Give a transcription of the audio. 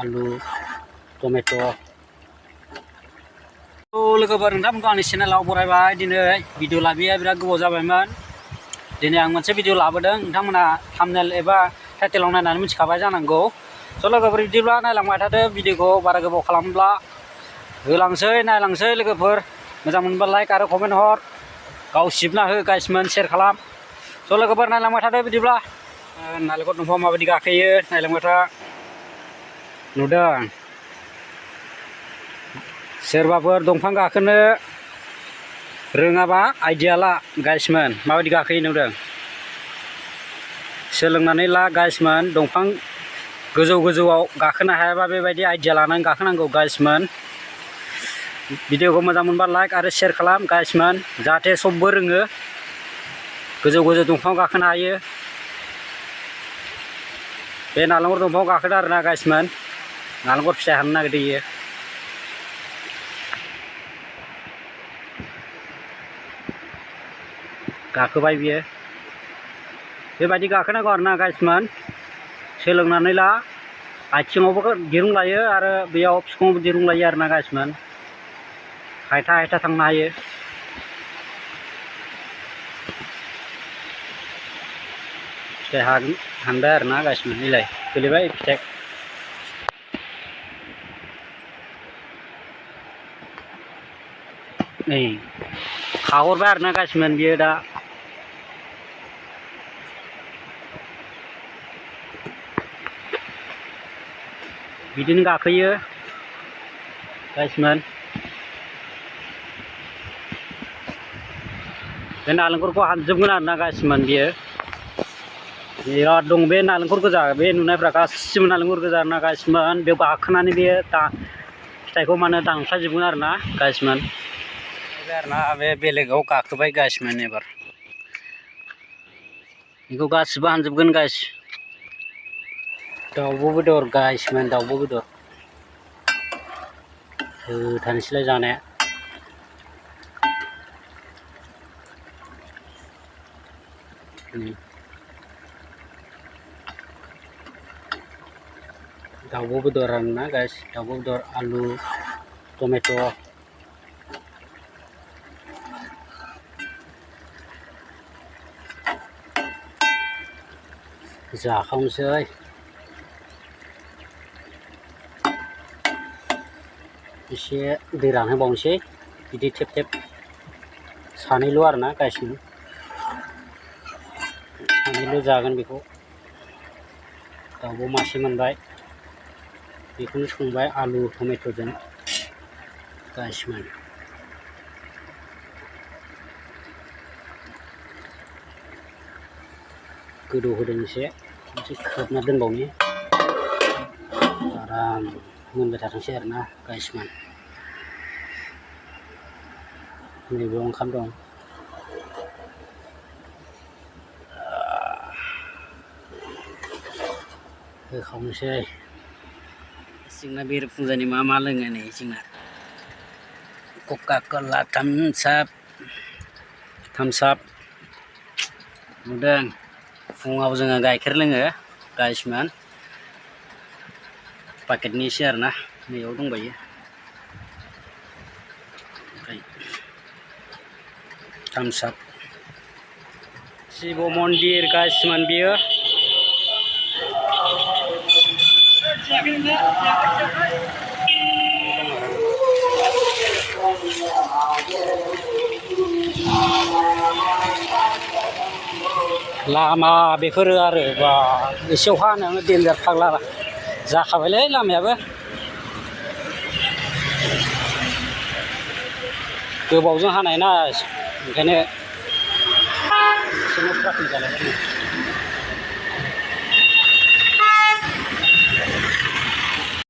आलु टमेट' लोगोफोर नोंथांमोनखौ आंनि चेनेलाव बरायबाय। दिनै भिडिअ लाबोया बिराद गोबाव जाबायमोन। दिनै आं मोनसे भिडिअ लाबोदों, नोंथांमोना थाम्बनेल एबा टाइटेलाव नायनानै मिथिखाबाय जानांगौ। स' लोगोफोर बिदिब्ला नायलांबाय थादो भिडिअखौ, बारा गोबाव खालामब्ला होलांसै नायलांसै। लोगोफोर मोजां मोनबा लाइक आरो कमेन्ट हर, गाव सिबना हो गाइसमोन, शेयार खालाम। स' लोगोफोर नायलांबाय थादो बिदिब्ला नालेंखर दंफांआव माबायदि गाखोयो नायलांबाय था। नुदों सोरबाफोर दंफां गाखोनो रोङाबा आइडिया ला गाइसमोन, माबायदि गाखोयो नुदों। सोलोंनानै ला गाइसमोन, दंफां गोजौ गोजौआव गाखोनो हायाबा बेबायदि आइडिया लानानै गाखोनांगौ गाइसमोन। भिडिअखौ मोजां मोनबा लाइक आरो शेयार खालाम गाइसमोन, जाहाथे सबबो रोङो गोजौ गोजौ दंफाङाव गाखोनो हायो। बे नालेंखर दंफाङाव गाखोदो आरोना गाइसमोन, नालेंखर फिथाइ हाननो नागिरदों इयो। गाखोबाय बियो, बेबायदि गाखोनांगौ आरोना गाइसमोन। सोलोंनानै ला, आथिङावबो दिरुं लायो आरो बेयाव बिखुङावबो दिरुं लायो आरोना गाइसमोन, हायथा हायथा थांनो हायो। फिथाइ हानबाय आरोना गाइसमोन, इलाय गोलैबाय फिथाइ। नै खाहरबाय आरोना गाइसमोन बियो दा। बिदिनो गाखोयो गाइसमोन। बे नालेंखरखौ हानजोबगोन आरोना गाइसमोन बियो। बिराद दं बे नालेंखर गोजा, बे नुनायफ्रा गासिबो नालेंखर गोजा आरोना गाइसमोन। बेयाव गाखोनानै बे फिथाइखौ माने दानख्लायजोबगोन आरोना गाइसमोन। आरोना बे बेलेगाव गाखोबाय गाइसमोन, एबार बेखौ गासिबो हानजोबगोन गाइस। दाउब' बेदर गाइसमोन, दाउब' बेदर होथारनोसैलाय जानाया। दाउब' बेदर आरोना गाइस, दाउब' बेदर आलु टमेट'। जाखावनोसै एसे दै रानहोबावनोसै, बिदि थेब थेब सानैल' आरोना गाइसमोन, सानैल' जागोन बेखौ। दाउब' मासे मोनबाय, बेखौनो संबाय आलु टमेट'जों गाइसमोन। गोदौ होदों एसे खोबना दोनबावनि, आराम मोनबाय थाथोंसै आरोना गाइसमोन। नैबेयाव ओंखाम दं, होखावनोसै। जोंना बेरेफुंजानि मा मा लोङो नै जोंना कका कला, थाम्स आप नुदों। फुङाव जोङो गाइखेर लोङो गाइसमोन, पाकेटनि एसे आरोना, नैयाव दंबायो। थाम्स आप, शिब मन्दिर गाइसमोन बियो। लामा बेफोरो आरो बा एसे अखा हानायावनो देन्जार फाग्ला जाखाबायलै लामायाबो। गोबावजों हानाय ना, ओंखायनो एसे ट्राफिक जालायबाय।